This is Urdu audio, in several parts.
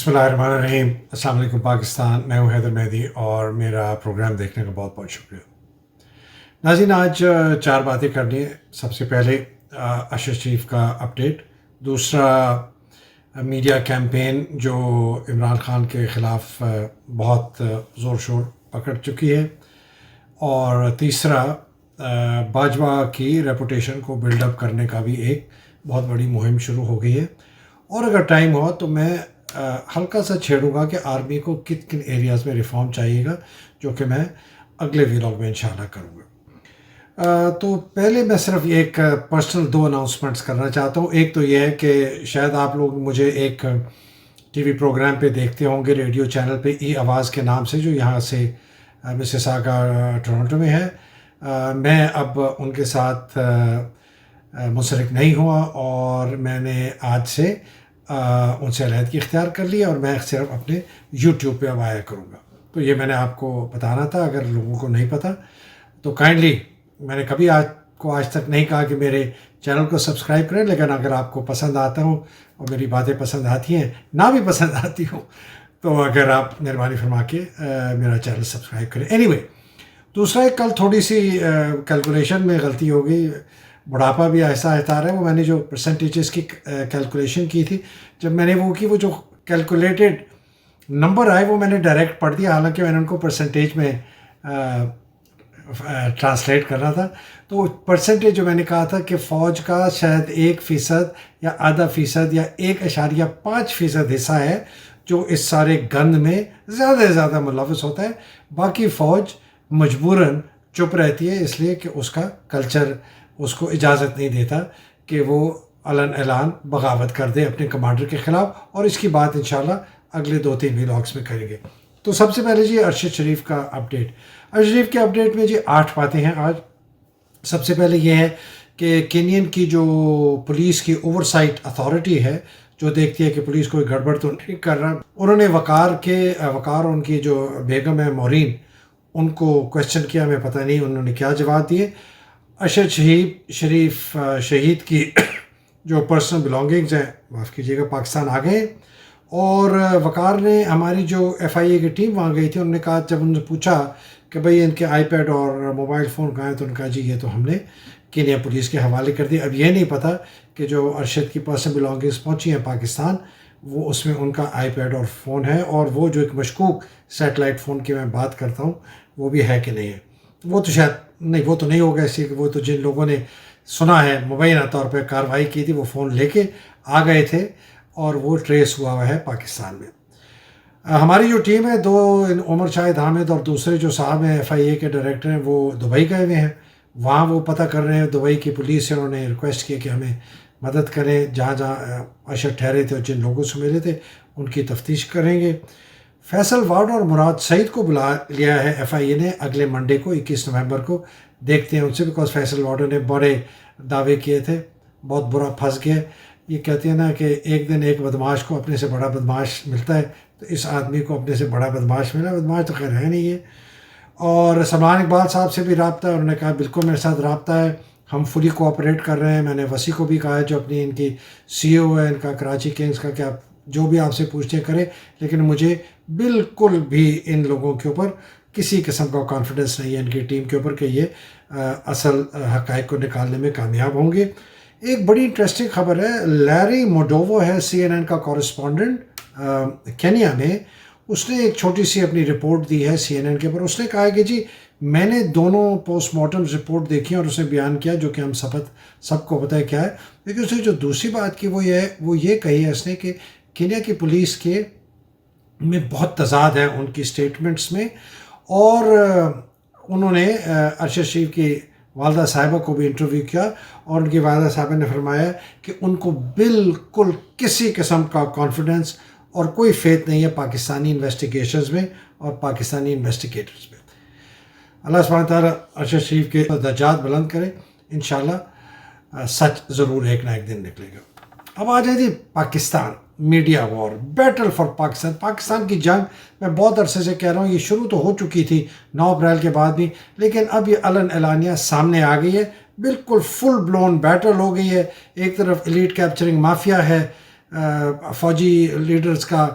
بسم اللہ الرحمن الرحیم۔ السلام علیکم پاکستان، میں ہوں حیدر مہدی اور میرا پروگرام دیکھنے کا بہت بہت شکریہ۔ ناظرین، آج چار باتیں کرنی ہیں۔ سب سے پہلے ارشد شریف کا اپڈیٹ، دوسرا میڈیا کیمپین جو عمران خان کے خلاف بہت زور شور پکڑ چکی ہے، اور تیسرا باجوہ کی ریپوٹیشن کو بلڈ اپ کرنے کا بھی ایک بہت بڑی مہم شروع ہو گئی ہے۔ اور اگر ٹائم ہو تو میں ہلکا سا چھیڑوں گا کہ آرمی کو کن کن ایریاز میں ریفارم چاہیے گا، جو کہ میں اگلے ویلاگ میں انشاءاللہ کروں گا۔ تو پہلے میں صرف ایک پرسنل دو اناؤنسمنٹس کرنا چاہتا ہوں۔ ایک تو یہ ہے کہ شاید آپ لوگ مجھے ایک ٹی وی پروگرام پہ دیکھتے ہوں گے، ریڈیو چینل پہ ای آواز کے نام سے، جو یہاں سے مسیساگا ٹورنٹو میں ہے۔ میں اب ان کے ساتھ منسلک نہیں ہوا، اور میں نے آج سے ان سے علیحدگی اختیار کر لی، اور میں صرف اپنے یوٹیوب پہ اب آیا کروں گا۔ تو یہ میں نے آپ کو بتانا تھا، اگر لوگوں کو نہیں پتہ تو کائنڈلی، میں نے کبھی آج تک نہیں کہا کہ میرے چینل کو سبسکرائب کریں، لیکن اگر آپ کو پسند آتا ہوں اور میری باتیں پسند آتی ہیں، نہ بھی پسند آتی ہوں، تو اگر آپ مہربانی فرما کے میرا چینل سبسکرائب کریں۔ اینی وے، دوسرا ایک کل تھوڑی سی کیلکولیشن میں غلطی ہو گئی، بڑھاپا بھی آہستہ آہستہ آ رہا ہے۔ وہ میں نے جو پرسنٹیجز کی کیلکولیشن کی تھی، جب میں نے وہ کی، وہ جو کیلکولیٹڈ نمبر آئے وہ میں نے ڈائریکٹ پڑھ دیا، حالانکہ میں نے ان کو پرسنٹیج میں ٹرانسلیٹ کرنا تھا۔ تو پرسنٹیج جو میں نے کہا تھا کہ فوج کا شاید 1% یا آدھا فیصد یا 1.5% حصہ ہے جو اس سارے گند میں زیادہ سے زیادہ ملوث ہوتا ہے، باقی فوج مجبوراً چپ رہتی ہے، اس لیے کہ اس کا کلچر اس کو اجازت نہیں دیتا کہ وہ علن اعلان بغاوت کر دے اپنے کمانڈر کے خلاف، اور اس کی بات انشاءاللہ اگلے 2-3 ویلاگس میں کریں گے۔ تو سب سے پہلے جی ارشد شریف کا اپڈیٹ۔ ارشد شریف کے اپڈیٹ میں جی 8 باتیں ہیں آج۔ سب سے پہلے یہ ہے کہ کینین کی جو پولیس کی اوور سائٹ اتھارٹی ہے، جو دیکھتی ہے کہ پولیس کوئی گڑبڑ تو نہیں کر رہا، انہوں نے وقار ان کی جو بیگم ہے مورین، ان کو کویسچن کیا، ہمیں پتہ نہیں انہوں نے کیا جواب دیے۔ ارشد شریف شہید کی جو پرسنل بلانگنگز ہیں، معاف کیجیے گا، پاکستان آ گئے۔ اور وقار نے، ہماری جو FIA کی ٹیم وہاں گئی تھی، انہوں نے کہا، جب انہوں نے پوچھا کہ بھئی ان کے آئی پیڈ اور موبائل فون کہاں ہیں، تو انہوں نے کہا جی یہ تو ہم نے کینیا پولیس کے حوالے کر دی۔ اب یہ نہیں پتہ کہ جو ارشد کی پرسنل بلانگنگز پہنچی ہیں پاکستان، وہ اس میں ان کا آئی پیڈ اور فون ہے، اور وہ جو ایک مشکوک سیٹلائٹ فون کی میں بات کرتا ہوں، وہ بھی ہے کہ نہیں ہے۔ وہ تو شاید نہیں، وہ تو نہیں ہوگا، اس لیے کہ وہ تو جن لوگوں نے سنا ہے مبینہ طور پہ کارروائی کی تھی، وہ فون لے کے آ گئے تھے، اور وہ ٹریس ہوا ہے پاکستان میں۔ ہماری جو ٹیم ہے، 2 عمر شاہد حامد اور دوسرے جو صاحب ہیں FIA کے ڈائریکٹر ہیں، وہ دبئی گئے ہوئے ہیں، وہاں وہ پتہ کر رہے ہیں۔ دبئی کی پولیس سے انہوں نے ریکویسٹ کی کہ ہمیں مدد کریں، جہاں جہاں ارشد ٹھہرے تھے اور جن لوگوں سے ملے تھے ان کی تفتیش کریں گے۔ فیصل وارڈ اور مراد سعید کو بلا لیا ہے FIA نے اگلے منڈے کو، 21 نومبر کو۔ دیکھتے ہیں ان سے، بیکاز فیصل وارڈ نے بڑے دعوے کیے تھے، بہت برا پھنس گیا۔ یہ کہتے ہیں نا کہ ایک دن ایک بدماش کو اپنے سے بڑا بدماش ملتا ہے، تو اس آدمی کو اپنے سے بڑا بدماش ملا۔ بدماش تو خیر ہے نہیں ہے۔ اور سلمان اقبال صاحب سے بھی رابطہ ہے، انہوں نے کہا بالکل میرے ساتھ رابطہ ہے، ہم فلی کوآپریٹ کر رہے ہیں۔ میں نے وسیع کو بھی کہا ہے، جو اپنی ان کی CEO ہے ان کا کراچی کنگز کا، کہ آپ جو بھی آپ سے پوچھتے کریں، لیکن مجھے بالکل بھی ان لوگوں کے اوپر کسی قسم کا کانفیڈنس نہیں ہے، ان کی ٹیم کے اوپر، کہ یہ اصل حقائق کو نکالنے میں کامیاب ہوں گے۔ ایک بڑی انٹرسٹنگ خبر ہے، لیری موڈوو ہے CNN کا کورسپونڈنٹ کینیا میں، اس نے ایک چھوٹی سی اپنی رپورٹ دی ہے CNN کے اوپر۔ اس نے کہا کہ جی میں نے دونوں پوسٹ مارٹم رپورٹ دیکھی، اور اس نے بیان کیا، جو کہ ہم سب کو پتہ ہے کیا ہے، لیکن اس نے جو دوسری بات کی وہ یہ کہی ہے اس نے، کہ کینیا کی پولیس کے میں بہت تضاد ہے ان کی سٹیٹمنٹس میں، اور انہوں نے ارشد شریف کی والدہ صاحبہ کو بھی انٹرویو کیا، اور ان کی والدہ صاحبہ نے فرمایا کہ ان کو بالکل کسی قسم کا کانفیڈنس اور کوئی فیتھ نہیں ہے پاکستانی انویسٹیگیشنز میں اور پاکستانی انویسٹیگیٹرز میں۔ اللہ سبحانہ تعالیٰ ارشد شریف کے درجات بلند کرے، انشاءاللہ سچ ضرور ایک نہ ایک دن نکلے گا۔ اب آ جائے جی Pakistan, media war, battle for Pakistan. Pakistan کی جنگ میں بہت عرصے سے کہہ رہا ہوں، یہ شروع تو ہو چکی تھی 9 اپریل کے بعد بھی، لیکن اب یہ علن اعلانیہ سامنے آ گئی ہے، بالکل فل بلون بیٹل ہو گئی ہے۔ ایک طرف ایلیٹ کیپچرنگ مافیا ہے فوجی لیڈرز کا،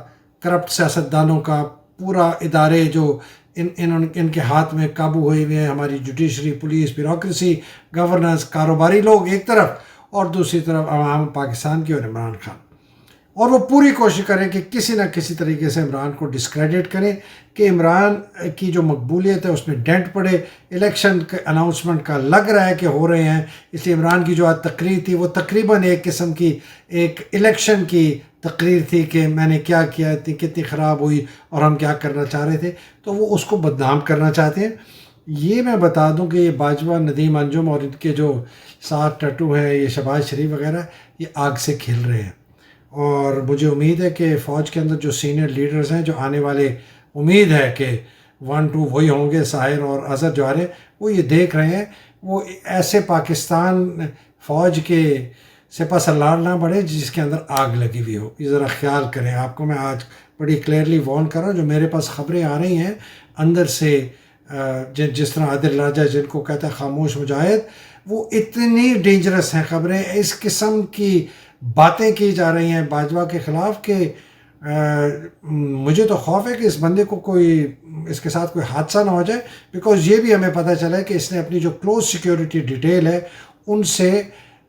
کرپٹ سیاستدانوں کا پورا ادارے جو ان کے ہاتھ میں قابو ہوئے ہوئے ہیں، ہماری جوڈیشری، پولیس، بیوروکریسی، گورننس، کاروباری لوگ ایک طرف، اور دوسری طرف عوام پاکستان کی اور عمران خان، اور وہ پوری کوشش کریں کہ کسی نہ کسی طریقے سے عمران کو ڈسکریڈٹ کریں، کہ عمران کی جو مقبولیت ہے اس میں ڈینٹ پڑے۔ الیکشن کے اناؤنسمنٹ کا لگ رہا ہے کہ ہو رہے ہیں، اس لیے عمران کی جو آج تقریر تھی وہ تقریباً ایک قسم کی ایک الیکشن کی تقریر تھی کہ میں نے کیا کیا، کتنی خراب ہوئی اور ہم کیا کرنا چاہ رہے تھے، تو وہ اس کو بدنام کرنا چاہتے ہیں۔ یہ میں بتا دوں کہ یہ باجوہ، ندیم انجم اور ان کے جو ساتھ ٹٹو ہیں، یہ شہباز شریف وغیرہ، یہ آگ سے کھیل رہے ہیں، اور مجھے امید ہے کہ فوج کے اندر جو سینئر لیڈرز ہیں، جو آنے والے، امید ہے کہ 1-2 وہی ہوں گے، ساحر اور اظہر جوہر، وہ یہ دیکھ رہے ہیں، وہ ایسے پاکستان فوج کے سپہ سالار نہ بڑھے جس کے اندر آگ لگی ہوئی ہو۔ یہ ذرا خیال کریں۔ آپ کو میں آج بڑی کلیئرلی وارن کر رہا ہوں، جو میرے پاس خبریں آ رہی ہیں اندر سے، جس طرح عادل راجہ جن کو کہتا ہے خاموش مجاہد، وہ اتنی ڈینجرس ہیں خبریں، اس قسم کی باتیں کی جا رہی ہیں باجوہ کے خلاف کہ مجھے تو خوف ہے کہ اس بندے کو اس کے ساتھ کوئی حادثہ نہ ہو جائے، بیکاز یہ بھی ہمیں پتہ چلا ہے کہ اس نے اپنی جو کلوز سیکیورٹی ڈیٹیل ہے ان سے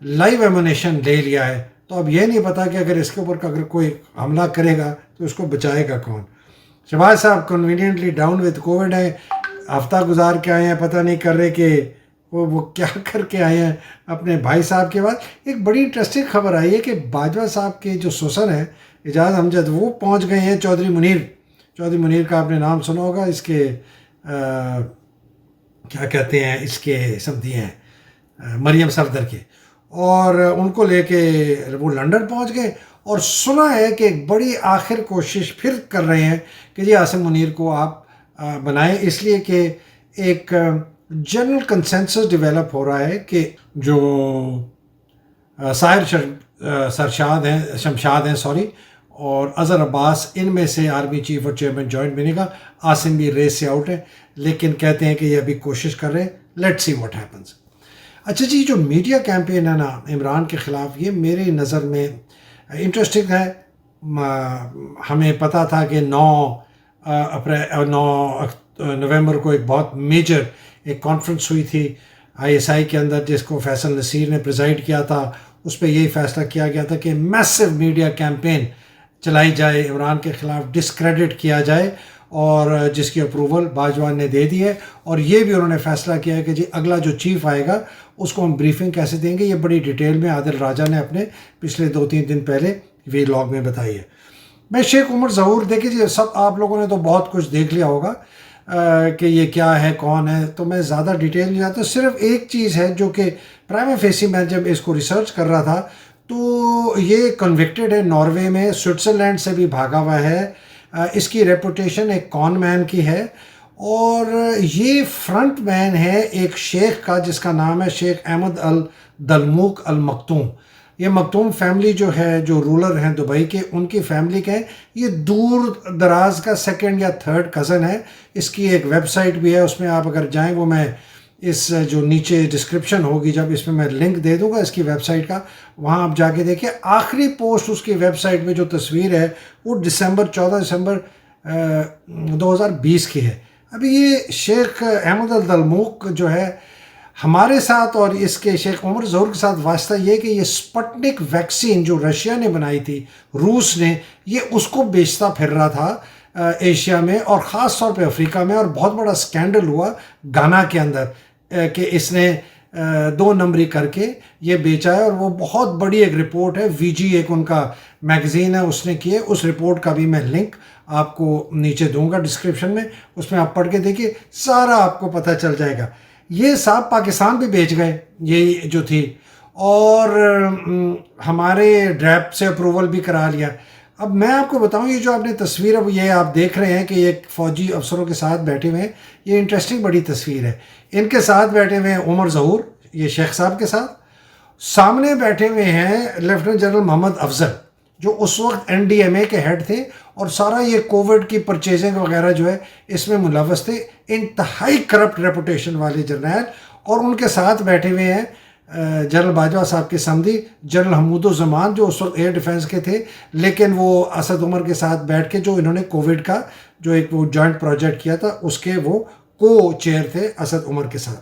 لائیو ایمونیشن لے لیا ہے، تو اب یہ نہیں پتا کہ اگر اس کے اوپر اگر کوئی حملہ کرے گا تو اس کو بچائے گا کون۔ شہباز صاحب کنوینئنٹلی ڈاؤن وتھ کووڈ ہیں، ہفتہ گزار کے آئے ہیں، پتہ نہیں کر رہے کہ وہ کیا کر کے آئے ہیں اپنے بھائی صاحب کے بعد۔ ایک بڑی انٹرسٹنگ خبر آئی ہے کہ باجوہ صاحب کے جو سسر ہیں اعجاز امجد، وہ پہنچ گئے ہیں چودھری منیر کا آپ نے نام سنا ہوگا، اس کے کیا کہتے ہیں، اس کے سمدھی ہیں مریم صفدر کے، اور ان کو لے کے وہ لنڈن پہنچ گئے، اور سنا ہے کہ ایک بڑی آخر کوشش پھر کر رہے ہیں کہ جی عاصم منیر کو آپ بنائیں، اس لیے کہ ایک جنرل کنسنسس ڈیولپ ہو رہا ہے کہ جو ساحر شمشاد ہیں اور اظہر عباس، ان میں سے آرمی چیف اور چیئرمین جوائنٹ بنے گا۔ عاصم بھی ریس سے آؤٹ ہے، لیکن کہتے ہیں کہ یہ ابھی کوشش کر رہے ہیں، لیٹ سی واٹ ہیپنس۔ اچھا جی، جو میڈیا کیمپین ہے نا عمران کے خلاف، یہ میری نظر میں انٹرسٹنگ ہے۔ ہمیں پتہ تھا کہ 9 نومبر کو ایک بہت میجر ایک کانفرنس ہوئی تھی ISI کے اندر، جس کو فیصل نصیر نے پریزائڈ کیا تھا۔ اس پہ یہی فیصلہ کیا گیا تھا کہ میسو میڈیا کیمپین چلائی جائے، عمران کے خلاف ڈسکریڈٹ کیا جائے، اور جس کی اپروول باجوہ نے دے دی ہے، اور یہ بھی انہوں نے فیصلہ کیا ہے کہ جی اگلا جو چیف آئے گا اس کو ہم بریفنگ کیسے دیں گے۔ یہ بڑی ڈیٹیل میں عادل راجہ نے اپنے پچھلے 2-3 دن پہلے وی لاگ میں بتائی ہے۔ میں شیخ عمر ظہور، دیکھیں جی سب آپ لوگوں نے تو بہت کچھ دیکھ لیا ہوگا کہ یہ کیا ہے، کون ہے، تو میں زیادہ ڈیٹیل نہیں جاتا۔ صرف ایک چیز ہے جو کہ پرائما فیسی میں جب اس کو ریسرچ کر رہا تھا تو یہ کنوکٹڈ ہے، ناروے میں، سوئٹزرلینڈ سے بھی بھاگا ہوا ہے، اس کی ریپوٹیشن ایک کون مین کی ہے، اور یہ فرنٹ مین ہے ایک شیخ کا جس کا نام ہے شیخ احمد الدلموک المکتوم۔ یہ مکتوم فیملی جو ہے، جو رولر ہیں دبئی کے، ان کی فیملی کے ہیں، یہ دور دراز کا 2nd یا 3rd کزن ہے۔ اس کی ایک ویب سائٹ بھی ہے، اس میں آپ اگر جائیں، وہ میں اس جو نیچے ڈسکرپشن ہوگی جب اس میں لنک دے دوں گا اس کی ویب سائٹ کا، وہاں آپ جا کے دیکھیں۔ آخری پوسٹ اس کی ویب سائٹ میں جو تصویر ہے وہ 14 دسمبر 2020 کی ہے۔ ابھی یہ شیخ احمد الدلموک جو ہے ہمارے ساتھ اور اس کے شیخ عمر ظہور کے ساتھ واسطہ یہ کہ یہ اسپٹنک ویکسین جو رشیا نے بنائی تھی، روس نے، یہ اس کو بیچتا پھر رہا تھا ایشیا میں، اور خاص طور پہ افریقہ میں، اور بہت بڑا سکینڈل ہوا گانا کے اندر کہ اس نے 2 نمبری کر کے یہ بیچا ہے، اور وہ بہت بڑی ایک رپورٹ ہے، VG ایک ان کا میگزین ہے، اس نے کی ہے۔ اس رپورٹ کا بھی میں لنک آپ کو نیچے دوں گا ڈسکرپشن میں، اس میں آپ پڑھ کے دیکھیے، سارا آپ کو پتہ چل جائے گا۔ یہ صاحب پاکستان بھی بیچ گئے یہ جو تھی، اور ہمارے ڈریپ سے اپروول بھی کرا لیا۔ اب میں آپ کو بتاؤں، یہ جو آپ نے تصویر اب یہ آپ دیکھ رہے ہیں کہ یہ فوجی افسروں کے ساتھ بیٹھے ہوئے ہیں، یہ انٹرسٹنگ بڑی تصویر ہے۔ ان کے ساتھ بیٹھے ہوئے ہیں عمر ظہور، یہ شیخ صاحب کے ساتھ، سامنے بیٹھے ہوئے ہیں لیفٹیننٹ جنرل محمد افضل، جو اس وقت NDMA کے ہیڈ تھے، اور سارا یہ کووڈ کی پرچیزنگ وغیرہ جو ہے اس میں ملوث تھے، انتہائی کرپٹ ریپوٹیشن والے جرنیل۔ اور ان کے ساتھ بیٹھے ہوئے ہیں جنرل باجوہ صاحب کے سمدھی جنرل حمود الزمان جو اس وقت ایئر ڈیفنس کے تھے، لیکن وہ اسد عمر کے ساتھ بیٹھ کے جو انہوں نے کووڈ کا جو ایک وہ جوائنٹ پروجیکٹ کیا تھا اس کے وہ کو چیئر تھے اسد عمر کے ساتھ۔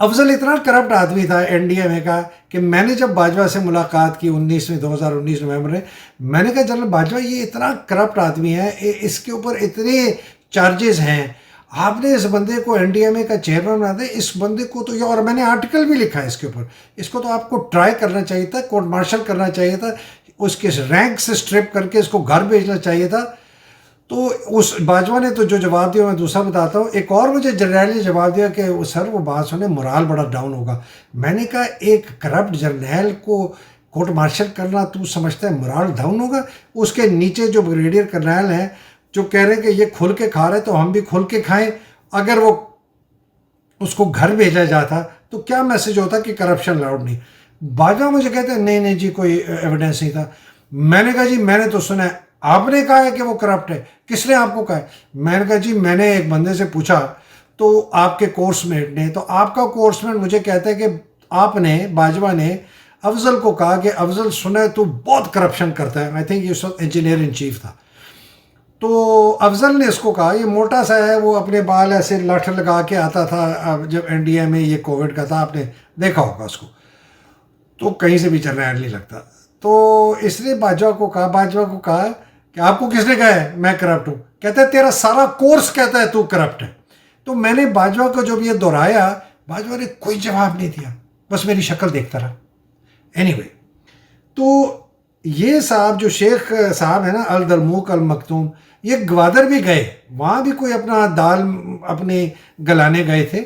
افضل اتنا کرپٹ آدمی تھا این ڈی ایم اے کا کہ میں نے جب باجوہ سے ملاقات کی 2019 نومبر میں نے کہا جنرل باجوہ یہ اتنا کرپٹ آدمی ہے، اس کے اوپر اتنے چارجز ہیں، آپ نے اس بندے کو این ڈی ایم اے کا چیئرمین بنا دیں، اس بندے کو تو یہ، اور میں نے آرٹیکل بھی لکھا ہے اس کے اوپر، اس کو تو آپ کو ٹرائی کرنا چاہیے تھا، کورٹ مارشل کرنا چاہیے تھا، اس کے رینک سے اسٹرپ کر کے اس کو گھر بھیجنا چاہیے تھا۔ تو اس باجوہ نے تو جو جواب دیا میں دوسرا بتاتا ہوں، ایک اور مجھے جرنیل نے جواب دیا کہ سر وہ بات سنے مرال بڑا ڈاؤن ہوگا۔ میں نے کہا ایک کرپٹ جرنیل کو کورٹ مارشل کرنا تو سمجھتا ہے مرال ڈاؤن ہوگا؟ اس کے نیچے جو بریگیڈیئر کرنیل ہیں جو کہہ رہے ہیں کہ یہ کھل کے کھا رہے تو ہم بھی کھل کے کھائیں، اگر وہ اس کو گھر بھیجا جاتا تو کیا میسج ہوتا کہ کرپشن لاؤڈ نہیں۔ باجوہ مجھے کہتے ہیں نہیں جی کوئی ایویڈنس نہیں تھا۔ میں نے کہا جی میں نے تو سنا ہے، آپ نے کہا ہے کہ وہ کرپٹ ہے، کس نے آپ کو کہا ہے؟ میں نے کہا جی میں نے ایک بندے سے پوچھا تو آپ کے کورس میٹ نے، تو آپ کا کورس میٹ مجھے کہتا ہے کہ آپ نے باجوہ نے افضل کو کہا کہ افضل سنا ہے تو بہت کرپشن کرتا ہے، آئی تھنک یہ اس وقت انجینئر ان چیف تھا۔ تو افضل نے اس کو کہا یہ موٹا سا ہے، وہ اپنے بال ایسے لٹھ لگا کے آتا تھا جب این ڈی ایم میں یہ کووڈ کا تھا، آپ نے دیکھا ہوگا اس کو، تو کہیں سے بھی جرنیل نہیں لگتا۔ تو اس نے باجوہ کو کہا کہ آپ کو کس نے کہا ہے میں کرپٹ ہوں؟ کہتا ہے تیرا سارا کورس کہتا ہے تو کرپٹ ہے۔ تو میں نے باجوہ کو جب یہ دہرایا، باجوہ نے کوئی جواب نہیں دیا، بس میری شکل دیکھتا رہا۔ اینی وے، تو یہ صاحب جو شیخ صاحب ہیں نا الدرموک المکتوم، یہ گوادر بھی گئے، وہاں بھی کوئی اپنا دال اپنے گلانے گئے تھے،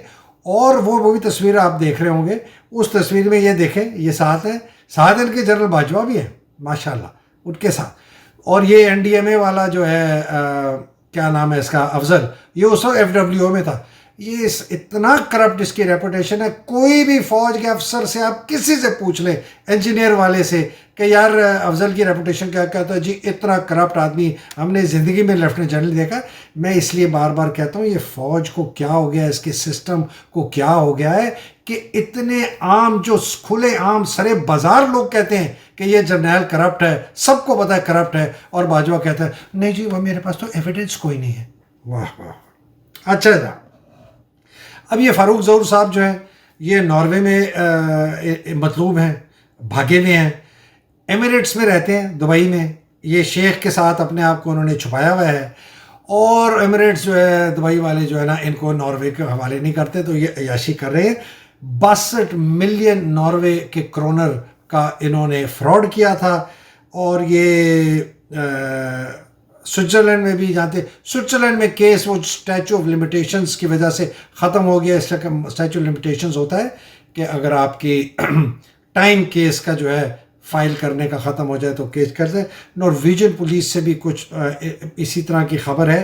اور وہ بھی تصویر آپ دیکھ رہے ہوں گے۔ اس تصویر میں یہ دیکھیں، یہ ساتھ ہیں، ساتھ ان کے جنرل باجوہ بھی ہیں ماشاءاللہ ان کے ساتھ، اور یہ این ڈی ایم اے والا جو ہے کیا نام ہے اس کا، افضل، یہ اس وقت ایف ڈبلیو میں تھا۔ یہ اتنا کرپٹ اس کی ریپوٹیشن ہے، کوئی بھی فوج کے افسر سے آپ کسی سے پوچھ لیں، انجینئر والے سے کہ یار افضل کی ریپوٹیشن کیا کہتا ہے، جی اتنا کرپٹ آدمی ہم نے زندگی میں لیفٹیننٹ جنرل دیکھا۔ میں اس لیے بار بار کہتا ہوں یہ فوج کو کیا ہو گیا، اس کے سسٹم کو کیا ہو گیا ہے کہ اتنے عام جو کھلے عام سرے بازار لوگ کہتے ہیں کہ یہ جرنیل کرپٹ ہے، سب کو پتہ ہے کرپٹ ہے، اور باجوہ کہتا ہے نہیں جی وہ میرے پاس تو ایویڈنس کوئی نہیں ہے۔ واہ واہ، اچھا تھا۔ اب یہ فاروق ظہور صاحب جو ہیں یہ ناروے میں مطلوب ہیں، بھاگے ہوئے ہیں، ایمریٹس میں رہتے ہیں، دبئی میں، یہ شیخ کے ساتھ اپنے آپ کو انہوں نے چھپایا ہوا ہے، اور ایمریٹس جو ہے دبئی والے جو ہے نا ان کو ناروے کے حوالے نہیں کرتے، تو یہ عیاشی کر رہے ہیں۔ 62 ملین ناروے کے کرونر کا انہوں نے فراڈ کیا تھا، اور یہ سوئٹزرلینڈ میں بھی جانتے، سوئٹزرلینڈ میں کیس وہ اسٹیچو آف لمیٹیشنز کی وجہ سے ختم ہو گیا۔ اس طرح کا اسٹیچو آف لمیٹیشنز ہوتا ہے کہ اگر آپ کی ٹائم کیس کا جو ہے فائل کرنے کا ختم ہو جائے تو کیس کرتے ہیں۔ نارویجن پولیس سے بھی کچھ اسی طرح کی خبر ہے،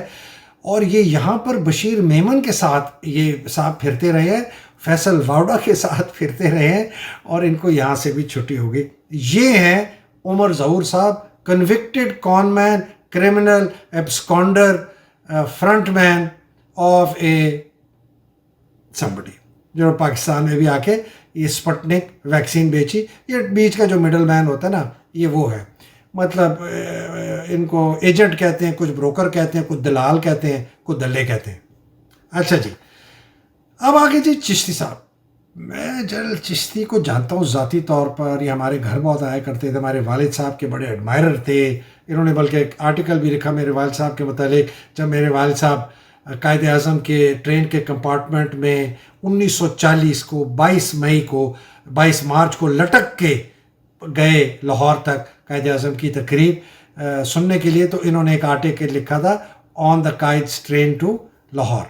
اور یہ یہاں پر بشیر میمن کے ساتھ یہ صاحب پھرتے رہے ہیں، فیصل واوڈا کے ساتھ پھرتے رہے ہیں، اور ان کو یہاں سے بھی چھٹی ہو گئی۔ یہ ہیں عمر ظہور sahab, convicted con man, criminal, absconder, front man of a somebody, جو پاکستان میں بھی آ کے یہ اسپٹنک ویکسین بیچی۔ یہ بیچ کا جو مڈل مین ہوتا ہے نا یہ وہ ہے، مطلب ان کو ایجنٹ کہتے ہیں، کچھ بروکر کہتے ہیں، کچھ دلال کہتے ہیں، کچھ دلے کہتے ہیں۔ اچھا جی، اب آگے جی چشتی صاحب۔ میں جنرل چشتی کو جانتا ہوں ذاتی طور پر، یہ ہمارے گھر بہت آیا کرتے تھے، ہمارے والد صاحب کے بڑے ایڈمائرر تھے۔ انہوں نے بلکہ ایک آرٹیکل بھی لکھا میرے والد صاحب کے متعلق، جب میرے والد صاحب قائد اعظم کے ٹرین کے کمپارٹمنٹ میں 1940 کو 22 مارچ کو لٹک کے گئے لاہور تک قائد اعظم کی تقریب سننے کے لیے، تو انہوں نے ایک آرٹیکل لکھا تھا آن دا قائد's train to Lahore.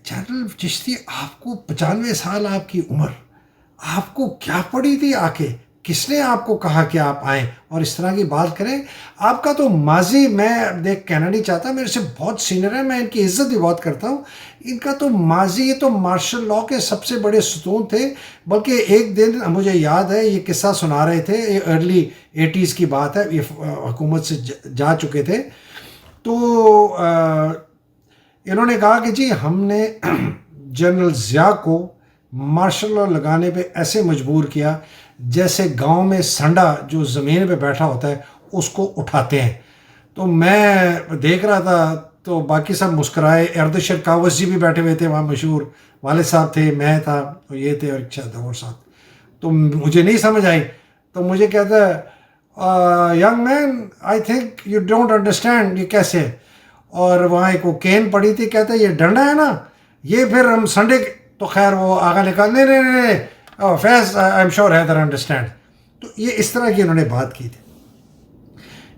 General Chishti آپ کو 95 سال آپ کی عمر، آپ کو کیا پڑی تھی آ کے؟ کس نے آپ کو کہا کہ آپ آئیں اور اس طرح کی بات کریں؟ آپ کا تو ماضی میں دیکھ کہنا نہیں چاہتا، میرے سے بہت سینئر ہیں، میں ان کی عزت بھی بہت کرتا ہوں، ان کا تو ماضی، یہ تو مارشل لا کے سب سے بڑے ستون تھے۔ بلکہ ایک دن مجھے یاد ہے یہ قصہ سنا رہے تھے، یہ ارلی 80s کی بات ہے، یہ حکومت سے جا چکے تھے، تو انہوں نے کہا کہ جی ہم نے جنرل ضیاء کو مارشل لا لگانے پہ ایسے مجبور کیا جیسے گاؤں میں سنڈا جو زمین پہ بیٹھا ہوتا ہے اس کو اٹھاتے ہیں. تو میں دیکھ رہا تھا تو باقی سب مسکرائے. اردشیر کاوس جی بھی بیٹھے ہوئے تھے وہاں مشہور, والد صاحب تھے, میں تھا, تو یہ تھے اور ایک شاید اور ساتھ. تو مجھے نہیں سمجھ آئی. تو مجھے کہتا ہے young man I think you don't understand, یہ کیسے ہے. اور وہاں ایک وہ کین پڑی تھی, کہتا ہے یہ ڈنڈا ہے نا یہ پھر ہم سنڈے تو خیر وہ آگا نکال نہیں نہیں نہیں Faiz I am sure Haider understand. تو یہ اس طرح کی انہوں نے بات کی تھی.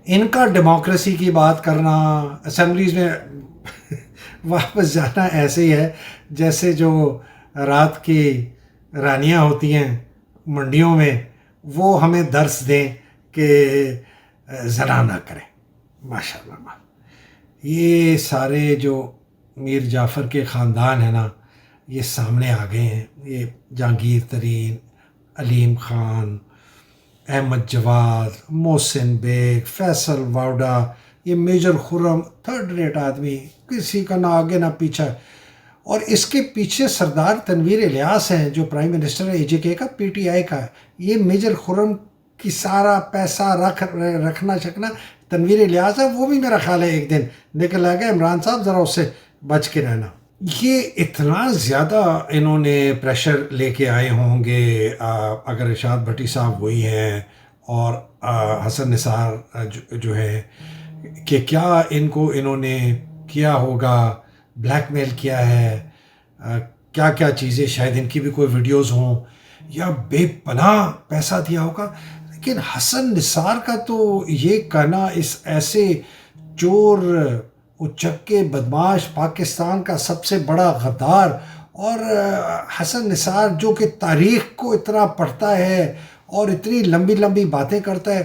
ان کا ڈیموکریسی کی بات کرنا, اسمبلیز میں واپس جانا ایسے ہی ہے جیسے جو رات کی رانیاں ہوتی ہیں منڈیوں میں وہ ہمیں درس دیں کہ زنا نہ کریں. ماشاء اللہ یہ سارے جو میر جعفر کے خاندان ہیں نا یہ سامنے آ گئے ہیں. یہ جہانگیر ترین, علیم خان, احمد جواد, محسن بیگ, فیصل واوڈا, یہ میجر خرم, تھرڈ ریٹ آدمی, کسی کا نہ آگے نہ پیچھے. اور اس کے پیچھے سردار تنویر الیاس ہیں جو پرائم منسٹر ہے اے جے کے کا, پی ٹی آئی کا. یہ میجر خرم کی سارا پیسہ رکھنا شکنا تنویر الیاس ہے. وہ بھی میرا خیال ہے ایک دن نکل آئے گا. عمران صاحب ذرا اس سے بچ کے رہنا. یہ اتنا زیادہ انہوں نے پریشر لے کے آئے ہوں گے. اگر ارشاد بھٹی صاحب وہی ہیں اور حسن نثار جو ہے کہ کیا ان کو انہوں نے کیا ہوگا, بلیک میل کیا ہے, کیا کیا چیزیں, شاید ان کی بھی کوئی ویڈیوز ہوں یا بے پناہ پیسہ دیا ہوگا. لیکن حسن نثار کا تو یہ کہنا, اس ایسے چور اچکے بدماش, پاکستان کا سب سے بڑا غدار, اور حسن نثار جو کہ تاریخ کو اتنا پڑھتا ہے اور اتنی لمبی لمبی باتیں کرتا ہے,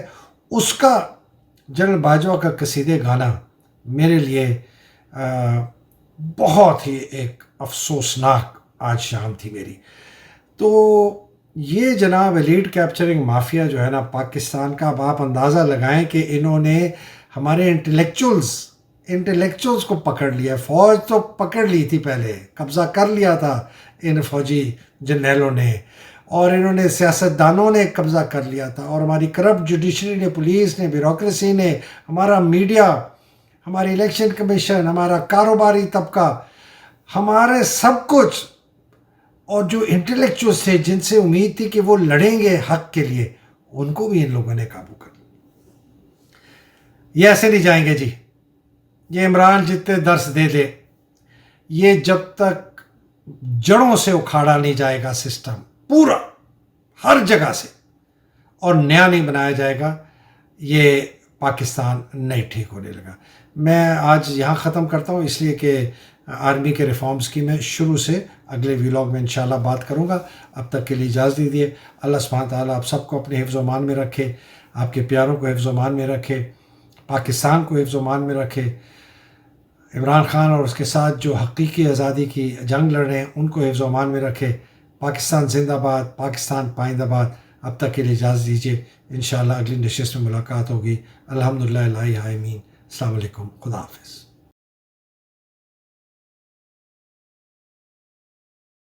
اس کا جنرل باجوہ کا قصیدے گانا میرے لیے بہت ہی ایک افسوسناک آج شام تھی میری. تو یہ جناب ایلیٹ کیپچرنگ مافیا جو ہے نا پاکستان کا, اب آپ اندازہ لگائیں کہ انہوں نے ہمارے انٹلیکچوئلز کو پکڑ لیا. فوج تو پکڑ لی تھی پہلے, قبضہ کر لیا تھا ان فوجی جرنیلوں نے, اور انہوں نے سیاستدانوں نے قبضہ کر لیا تھا, اور ہماری کرپٹ جوڈیشری نے, پولیس نے, بیوروکریسی نے, ہمارا میڈیا, ہماری الیکشن کمیشن, ہمارا کاروباری طبقہ, ہمارے سب کچھ. اور جو انٹلیکچوئلز تھے جن سے امید تھی کہ وہ لڑیں گے حق کے لیے, ان کو بھی ان لوگوں نے قابو کر لیا. یہ ایسے نہیں جائیں گے جی. یہ عمران جتنے درس دے دے, یہ جب تک جڑوں سے اکھاڑا نہیں جائے گا سسٹم پورا ہر جگہ سے, اور نیا نہیں بنایا جائے گا, یہ پاکستان نہیں ٹھیک ہونے لگا. میں آج یہاں ختم کرتا ہوں, اس لیے کہ آرمی کے ریفارمز کی میں شروع سے اگلے ویلاگ میں انشاءاللہ بات کروں گا. اب تک کے لیے اجازت دیجیے. اللہ سبحانہ تعالیٰ آپ سب کو اپنے حفظ و امان میں رکھے, آپ کے پیاروں کو حفظ و امان میں رکھے, پاکستان کو حفظ و امان میں رکھے. عمران خان اور اس کے ساتھ جو حقیقی آزادی کی جنگ لڑ رہے ہیں ان کو حفظ و امان میں رکھے. پاکستان زندہ باد, پاکستان پائندہ باد. اب تک کے لیے اجازت دیجیے. انشاءاللہ اگلی نشست میں ملاقات ہوگی. الحمدللہ الہ آمین. السلام علیکم. خدا حافظ.